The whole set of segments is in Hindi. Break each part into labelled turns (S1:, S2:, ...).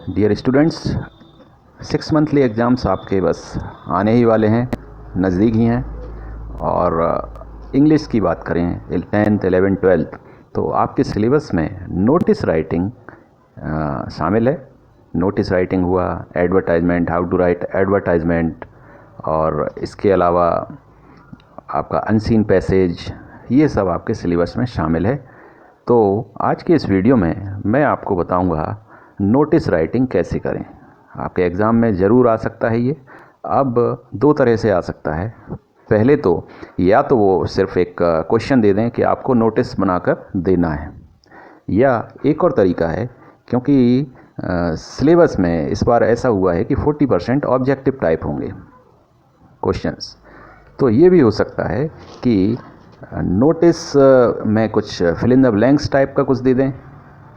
S1: डियर स्टूडेंट्स, 6 मंथली एग्ज़ाम्स आपके बस आने ही वाले हैं, नज़दीक ही हैं। और इंग्लिश की बात करें 10th 11th 12th तो आपके सिलेबस में नोटिस राइटिंग शामिल है। नोटिस राइटिंग हुआ, advertisement, how to write advertisement, और इसके अलावा आपका अनसीन पैसेज, ये सब आपके सिलेबस में शामिल है। तो आज के इस वीडियो में मैं आपको बताऊंगा नोटिस राइटिंग कैसे करें। आपके एग्ज़ाम में ज़रूर आ सकता है ये। अब दो तरह से आ सकता है। पहले तो या तो वो सिर्फ एक क्वेश्चन दे दें कि आपको नोटिस बनाकर देना है, या एक और तरीका है, क्योंकि सिलेबस में इस बार ऐसा हुआ है कि 40% ऑब्जेक्टिव टाइप होंगे क्वेश्चंस। तो ये भी हो सकता है कि नोटिस में कुछ fill in the blanks type का कुछ दे दें,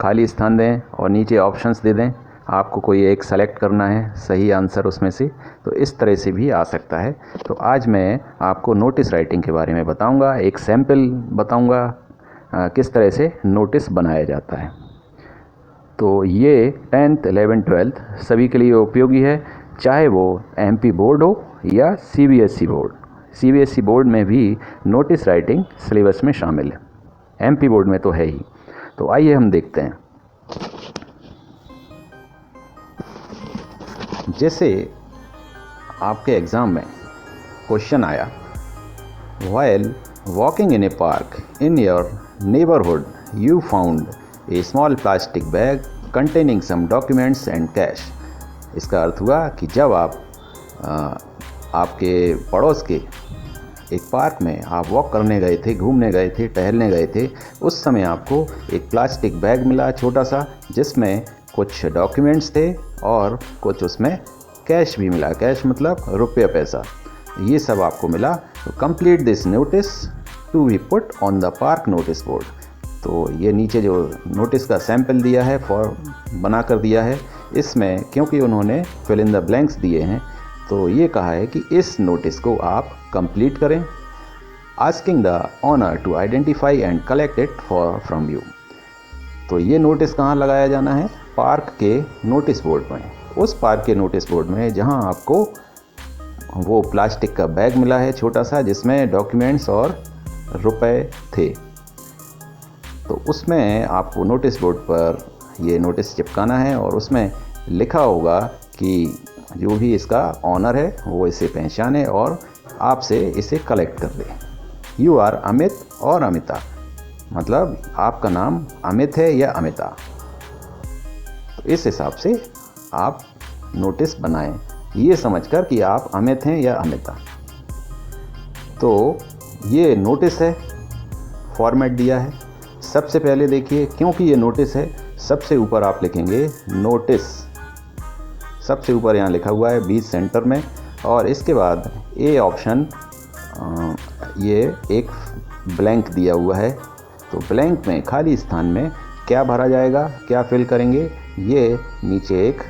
S1: खाली स्थान दें और नीचे ऑप्शंस दे दें। आपको कोई एक सेलेक्ट करना है सही आंसर उसमें से, तो इस तरह से भी आ सकता है। तो आज मैं आपको नोटिस राइटिंग के बारे में बताऊंगा, एक सैम्पल बताऊंगा किस तरह से नोटिस बनाया जाता है। तो ये 10th 11th 12th सभी के लिए उपयोगी है, चाहे वो MP बोर्ड हो या CBSE बोर्ड। CBSE बोर्ड में भी नोटिस राइटिंग सिलेबस में शामिल है, MP बोर्ड में तो है ही। तो आइए हम देखते हैं। जैसे आपके एग्ज़ाम में क्वेश्चन आया, while walking in a park in your neighbourhood you found a small plastic bag containing some documents and cash. इसका अर्थ हुआ कि जब आप आपके पड़ोस के एक पार्क में आप वॉक करने गए थे, घूमने गए थे, टहलने गए थे, उस समय आपको एक प्लास्टिक बैग मिला छोटा सा, जिसमें कुछ डॉक्यूमेंट्स थे और कुछ उसमें कैश भी मिला। कैश मतलब रुपये पैसा, ये सब आपको मिला। तो complete this notice to be put on the park notice board. तो ये नीचे जो नोटिस का सैम्पल दिया है, फॉर्म बना कर दिया है, इसमें क्योंकि उन्होंने फिल इन द ब्लैंक्स दिए हैं, तो ये कहा है कि इस नोटिस को आप कंप्लीट करें। Asking the owner to identify and collect it from you. तो ये नोटिस कहाँ लगाया जाना है? पार्क के नोटिस बोर्ड में। उस पार्क के नोटिस बोर्ड में जहाँ आपको वो प्लास्टिक का बैग मिला है छोटा सा, जिसमें डॉक्यूमेंट्स और रुपए थे। तो उसमें आपको नोटिस बोर्ड पर ये नोटिस चिपकाना है और उसमें लिखा होगा कि जो भी इसका ऑनर है वो इसे पहचाने और आपसे इसे कलेक्ट कर दे। यू आर अमित और अमिता, मतलब आपका नाम अमित है या अमिता। तो इस हिसाब से आप नोटिस बनाएं, ये समझकर कि आप अमित हैं या अमिता। तो ये नोटिस है, फॉर्मेट दिया है। सबसे पहले देखिए, क्योंकि ये नोटिस है, सबसे ऊपर आप लिखेंगे नोटिस। सबसे ऊपर यहाँ लिखा हुआ है बीच सेंटर में, और इसके बाद ए ऑप्शन, ये एक ब्लैंक दिया हुआ है। तो ब्लैंक में खाली स्थान में क्या भरा जाएगा, क्या फिल करेंगे, ये नीचे एक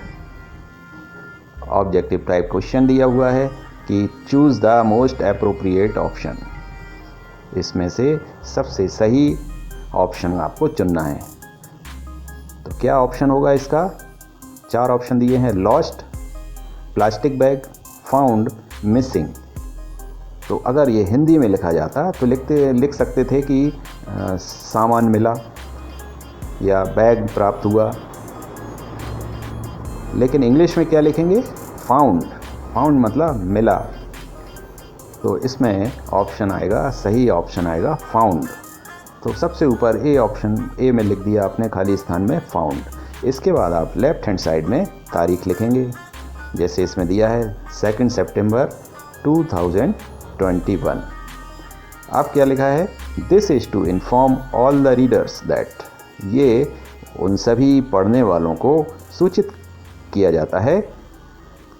S1: ऑब्जेक्टिव टाइप क्वेश्चन दिया हुआ है कि choose the most appropriate option. इसमें से सबसे सही ऑप्शन आपको चुनना है। तो क्या ऑप्शन होगा इसका? 4 ऑप्शन दिए हैं: lost, plastic bag, found, missing. तो अगर ये हिंदी में लिखा जाता तो लिख सकते थे कि सामान मिला या बैग प्राप्त हुआ, लेकिन इंग्लिश में क्या लिखेंगे? फाउंड। फाउंड मतलब मिला। तो इसमें ऑप्शन आएगा, सही ऑप्शन आएगा फाउंड। तो सबसे ऊपर ए ऑप्शन, ए में लिख दिया आपने खाली स्थान में फाउंड। इसके बाद आप लेफ्ट हैंड साइड में तारीख लिखेंगे, जैसे इसमें दिया है 2 सितंबर 2021। अब क्या लिखा है? This is to inform all the readers that. ये उन सभी पढ़ने वालों को सूचित किया जाता है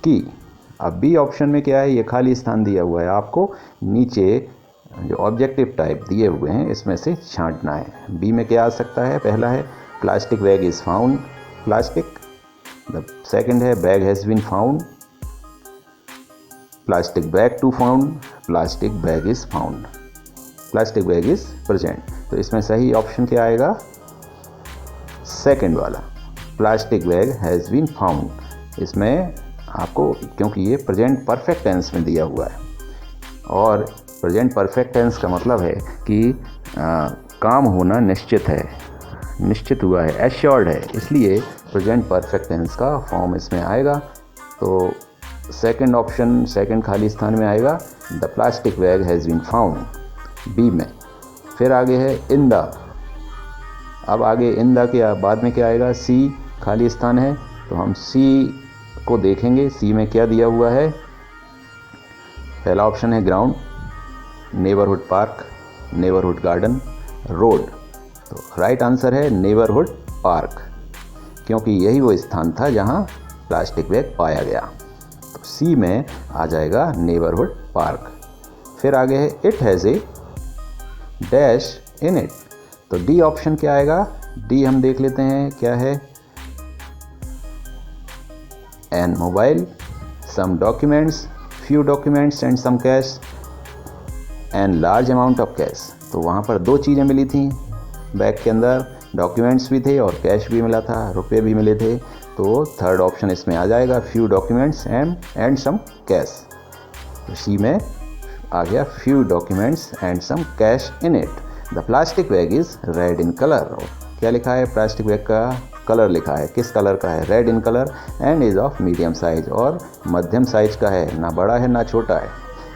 S1: कि। अब बी ऑप्शन में क्या है? ये खाली स्थान दिया हुआ है, आपको नीचे जो ऑब्जेक्टिव टाइप दिए हुए हैं इसमें से छांटना है। बी में क्या आ सकता है? पहला है plastic bag is found, plastic. The second है bag has been found, plastic bag to found, plastic bag is found, plastic bag is present. तो इसमें सही ऑप्शन क्या आएगा? सेकंड वाला, plastic bag has been found. इसमें आपको, क्योंकि ये प्रेजेंट परफेक्ट टेंस में दिया हुआ है और प्रेजेंट परफेक्ट टेंस का मतलब है कि काम होना निश्चित है, निश्चित हुआ है, एश्योर्ड है, इसलिए प्रेजेंट परफेक्ट टेंस का फॉर्म इसमें आएगा। तो सेकंड ऑप्शन, सेकंड खाली स्थान में आएगा the plastic bag has been found, B में। फिर आगे है इन द। अब आगे इन द के बाद में क्या आएगा, सी खाली स्थान है, तो हम सी को देखेंगे। सी में क्या दिया हुआ है, पहला ऑप्शन है ground, neighbourhood park, neighbourhood garden, road. तो राइट आंसर है नेबरहुड पार्क, क्योंकि यही वो स्थान था जहां प्लास्टिक बैग पाया गया। तो सी में आ जाएगा नेबरहुड पार्क। फिर आगे है it has a dash in it. तो डी ऑप्शन क्या आएगा, डी हम देख लेते हैं क्या है, an mobile, some documents, few documents and some cash, and large amount of cash. तो वहाँ पर दो चीज़ें मिली थी बैग के अंदर, डॉक्यूमेंट्स भी थे और कैश भी मिला था, रुपये भी मिले थे। तो थर्ड ऑप्शन इसमें आ जाएगा, few documents and some cash. तो सी में आ गया few documents and some cash in it. The plastic bag is red in colour. क्या लिखा है, प्लास्टिक बैग का कलर लिखा है, किस कलर का है, red in colour, and is of medium size, और मध्यम साइज का है, ना बड़ा है ना छोटा है।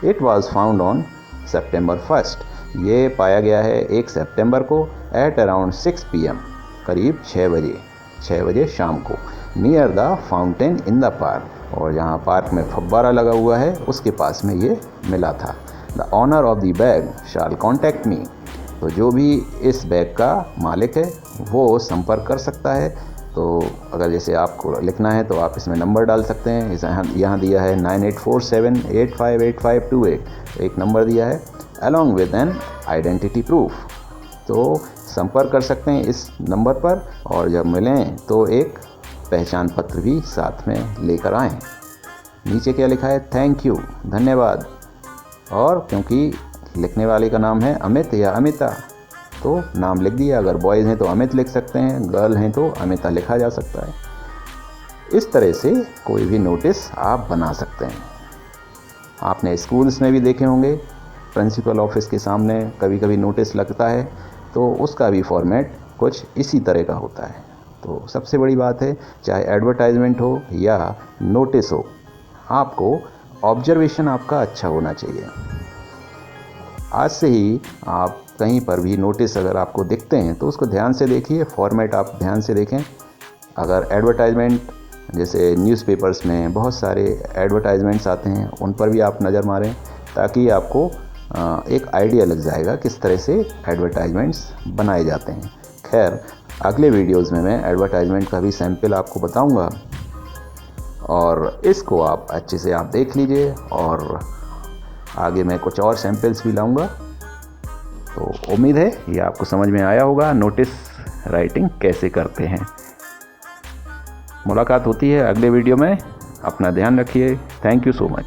S1: It was found on September 1st। ये पाया गया है 1 सितंबर को एट अराउंड 6 PM, करीब 6 बजे शाम को, near the fountain in the park, और जहाँ पार्क में फव्वारा लगा हुआ है उसके पास में ये मिला था। The owner of the bag shall contact me. तो जो भी इस बैग का मालिक है वो संपर्क कर सकता है। तो अगर जैसे आपको लिखना है तो आप इसमें नंबर डाल सकते हैं। यहाँ दिया है 9847858528, एक नंबर दिया है, along with an identity proof. तो संपर्क कर सकते हैं इस नंबर पर, और जब मिलें तो एक पहचान पत्र भी साथ में लेकर आएँ। नीचे क्या लिखा है, थैंक यू, धन्यवाद। और क्योंकि लिखने वाले का नाम है अमित या अमिता, तो नाम लिख दिया। अगर बॉयज़ हैं तो अमित लिख सकते हैं, गर्ल हैं तो अमिता लिखा जा सकता है। इस तरह से कोई भी नोटिस आप बना सकते हैं। आपने स्कूल्स में भी देखे होंगे, प्रिंसिपल ऑफिस के सामने कभी कभी नोटिस लगता है, तो उसका भी फॉर्मेट कुछ इसी तरह का होता है। तो सबसे बड़ी बात है, चाहे एडवर्टाइजमेंट हो या नोटिस हो, आपको ऑब्जर्वेशन आपका अच्छा होना चाहिए। आज से ही आप कहीं पर भी नोटिस अगर आपको दिखते हैं तो उसको ध्यान से देखिए, फॉर्मेट आप ध्यान से देखें। अगर एडवर्टाइजमेंट, जैसे न्यूज़पेपर्स में बहुत सारे एडवर्टाइजमेंट्स आते हैं, उन पर भी आप नज़र मारें, ताकि आपको एक आइडिया लग जाएगा किस तरह से एडवर्टाइजमेंट्स बनाए जाते हैं। खैर, अगले वीडियोज़ में मैं एडवर्टाइजमेंट का भी सैंपल आपको बताऊँगा, और इसको आप अच्छे से आप देख लीजिए, और आगे मैं कुछ और सैंपल्स भी लाऊंगा। तो उम्मीद है ये आपको समझ में आया होगा नोटिस राइटिंग कैसे करते हैं। मुलाकात होती है अगले वीडियो में। अपना ध्यान रखिए। Thank you so much.